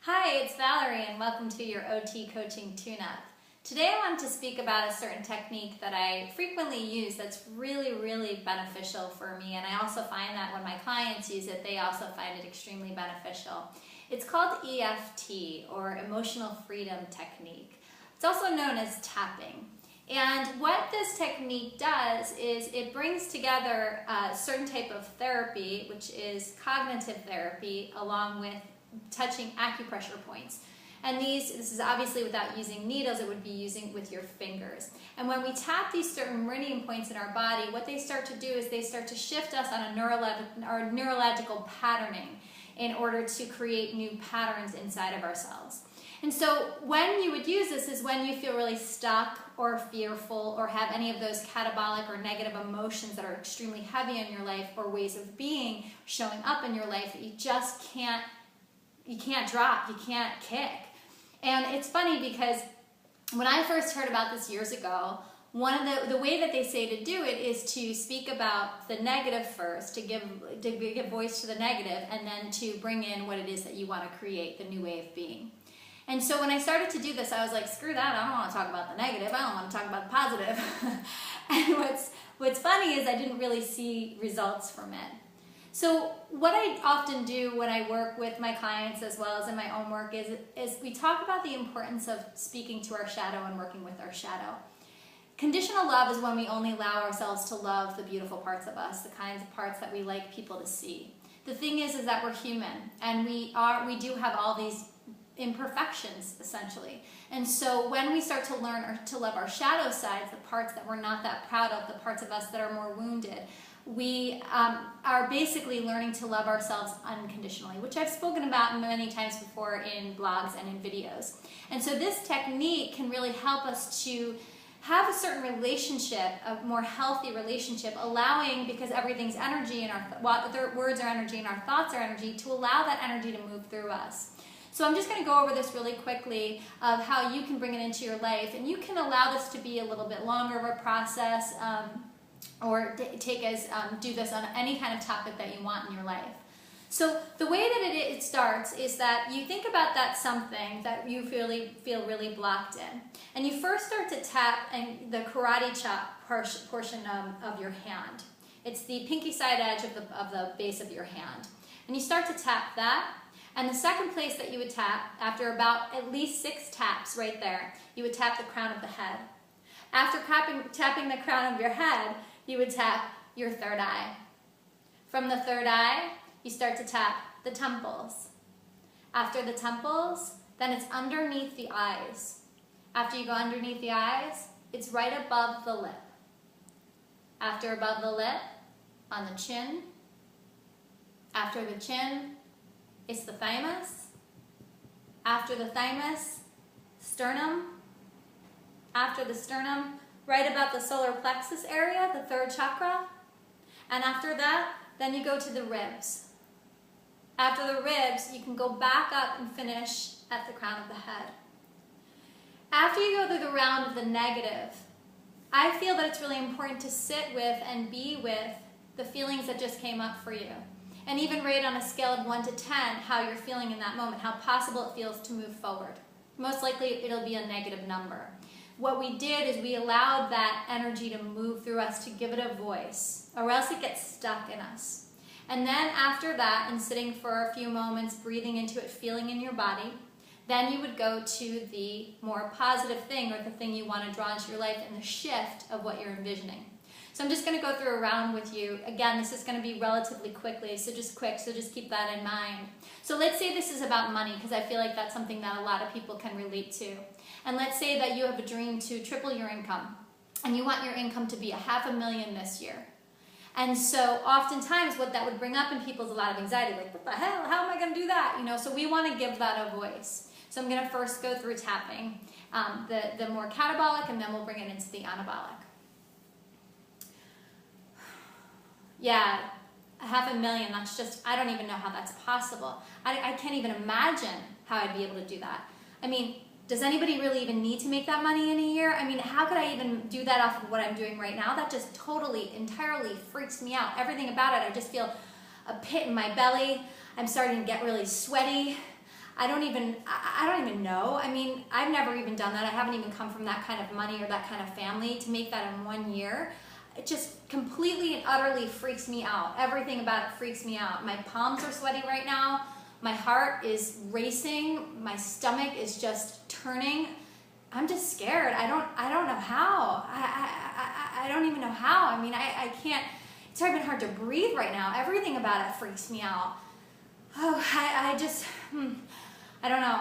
Hi, it's Valerie and welcome to your OT Coaching Tune-Up. Today I wanted to speak about a certain technique that I frequently use that's really beneficial for me, and I also find that when my clients use it, they also find it extremely beneficial. It's called EFT, or Emotional Freedom Technique. It's also known as tapping. And what this technique does is it brings together a certain type of therapy, which is cognitive therapy, along with touching acupressure points. And this is obviously without using needles, it would be using with your fingers. And when we tap these certain meridian points in our body, what they start to do is they start to shift us on a neurological patterning in order to create new patterns inside of ourselves. And so when you would use this is when you feel really stuck or fearful or have any of those catabolic or negative emotions that are extremely heavy in your life, or ways of being showing up in your life that you just can't drop, you can't kick. And it's funny because when I first heard about this years ago, one of the way that they say to do it is to speak about the negative first, to give voice to the negative, and then to bring in what it is that you want to create, the new way of being. And so when I started to do this, I was like, screw that, I don't want to talk about the negative, I don't want to talk about the positive. And what's funny is I didn't really see results from it. So what I often do when I work with my clients as well as in my own work is we talk about the importance of speaking to our shadow and working with our shadow. Conditional love is when we only allow ourselves to love the beautiful parts of us, the kinds of parts that we like people to see. The thing is that we're human, and we do have all these imperfections, essentially. And so when we start to learn to love our shadow sides, the parts that we're not that proud of, the parts of us that are more wounded, we are basically learning to love ourselves unconditionally, which I've spoken about many times before in blogs and in videos. And so this technique can really help us to have a certain relationship, a more healthy relationship, allowing, because everything's energy and our words are energy and our thoughts are energy, to allow that energy to move through us. So I'm just going to go over this really quickly of how you can bring it into your life, and you can allow this to be a little bit longer of a process, or do this on any kind of topic that you want in your life. So the way that it starts is that you think about that something that you feel really blocked in, and you first start to tap and the karate chop portion of your hand. It's the pinky side edge of the base of your hand, and you start to tap that. And the second place that you would tap, after about at least 6 taps right there, you would tap the crown of the head. After tapping the crown of your head, you would tap your third eye. From the third eye, you start to tap the temples. After the temples, then it's underneath the eyes. After you go underneath the eyes, it's right above the lip. After above the lip, on the chin. After the chin, it's the thymus. After the thymus, sternum. After the sternum, right about the solar plexus area, the third chakra. And after that, then you go to the ribs. After the ribs, you can go back up and finish at the crown of the head. After you go through the round of the negative, I feel that it's really important to sit with and be with the feelings that just came up for you. And even rate on a scale of 1 to 10 how you're feeling in that moment, how possible it feels to move forward. Most likely it'll be a negative number. What we did is we allowed that energy to move through us, to give it a voice, or else it gets stuck in us. And then after that, and sitting for a few moments, breathing into it, feeling in your body, then you would go to the more positive thing, or the thing you want to draw into your life, and the shift of what you're envisioning. So I'm just going to go through a round with you. Again, this is going to be relatively quickly, so just keep that in mind. So let's say this is about money, because I feel like that's something that a lot of people can relate to. And let's say that you have a dream to triple your income, and you want your income to be $500,000 this year. And so oftentimes what that would bring up in people is a lot of anxiety, like, what the hell, how am I going to do that? So we want to give that a voice. So I'm going to first go through tapping the more catabolic, and then we'll bring it into the anabolic. Yeah, $500,000, that's just, I don't even know how that's possible. I can't even imagine how I'd be able to do that. I mean, does anybody really even need to make that money in a year? I mean, how could I even do that off of what I'm doing right now? That just totally, entirely freaks me out. Everything about it, I just feel a pit in my belly. I'm starting to get really sweaty. I don't even know. I mean, I've never even done that. I haven't even come from that kind of money or that kind of family to make that in 1 year. It just completely and utterly freaks me out. Everything about it freaks me out. My palms are sweaty right now. My heart is racing. My stomach is just turning. I'm just scared. I don't know how. I don't even know how. I mean, I can't. It's even hard to breathe right now. Everything about it freaks me out. Oh, I don't know.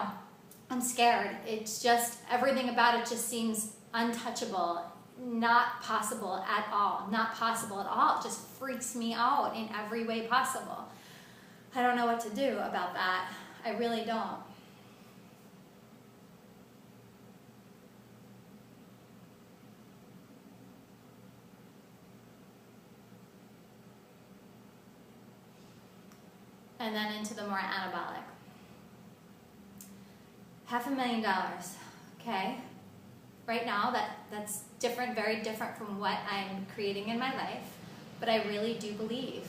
I'm scared. It's just, everything about it just seems untouchable, not possible at all. Not possible at all. It just freaks me out in every way possible. I don't know what to do about that. I really don't. And then into the more anabolic. $500,000, okay? Right now, that's different, very different from what I'm creating in my life, but I really do believe.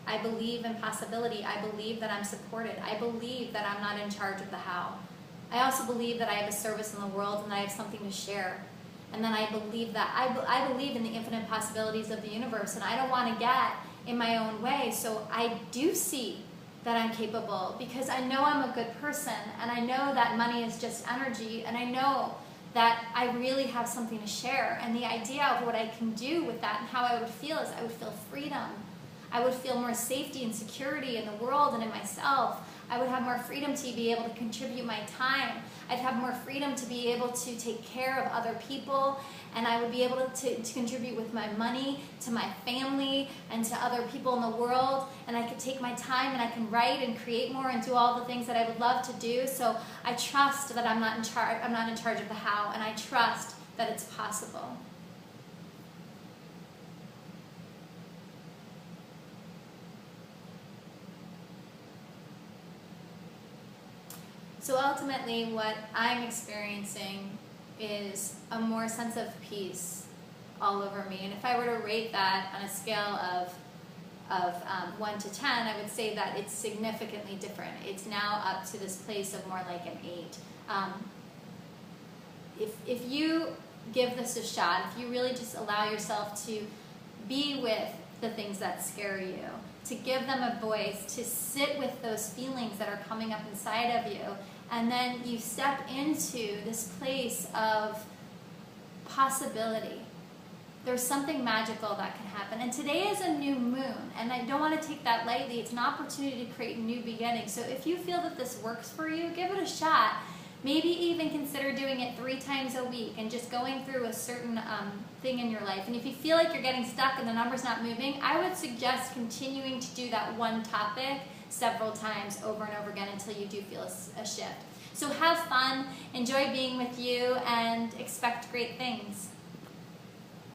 I believe in possibility. I believe that I'm supported. I believe that I'm not in charge of the how. I also believe that I have a service in the world and that I have something to share. And then I believe that I believe in the infinite possibilities of the universe, and I don't want to get in my own way, so I do see that I'm capable, because I know I'm a good person, and I know that money is just energy, and I know that I really have something to share. And the idea of what I can do with that and how I would feel is I would feel freedom. I would feel more safety and security in the world and in myself. I would have more freedom to be able to contribute my time. I'd have more freedom to be able to take care of other people, and I would be able to contribute with my money to my family and to other people in the world, and I could take my time and I can write and create more and do all the things that I would love to do. So I trust that I'm not in charge of the how, and I trust that it's possible. So ultimately, what I'm experiencing is a more sense of peace all over me. And if I were to rate that on a scale of 1 to 10, I would say that it's significantly different. It's now up to this place of more like an 8. If you give this a shot, if you really just allow yourself to be with the things that scare you, to give them a voice, to sit with those feelings that are coming up inside of you, and then you step into this place of possibility. There's something magical that can happen. And today is a new moon, and I don't want to take that lightly. It's an opportunity to create new beginnings. So if you feel that this works for you, give it a shot. Maybe even consider doing it 3 times a week and just going through a certain thing in your life. And if you feel like you're getting stuck and the number's not moving, I would suggest continuing to do that one topic several times over and over again until you do feel a shift. So have fun, enjoy being with you, and expect great things.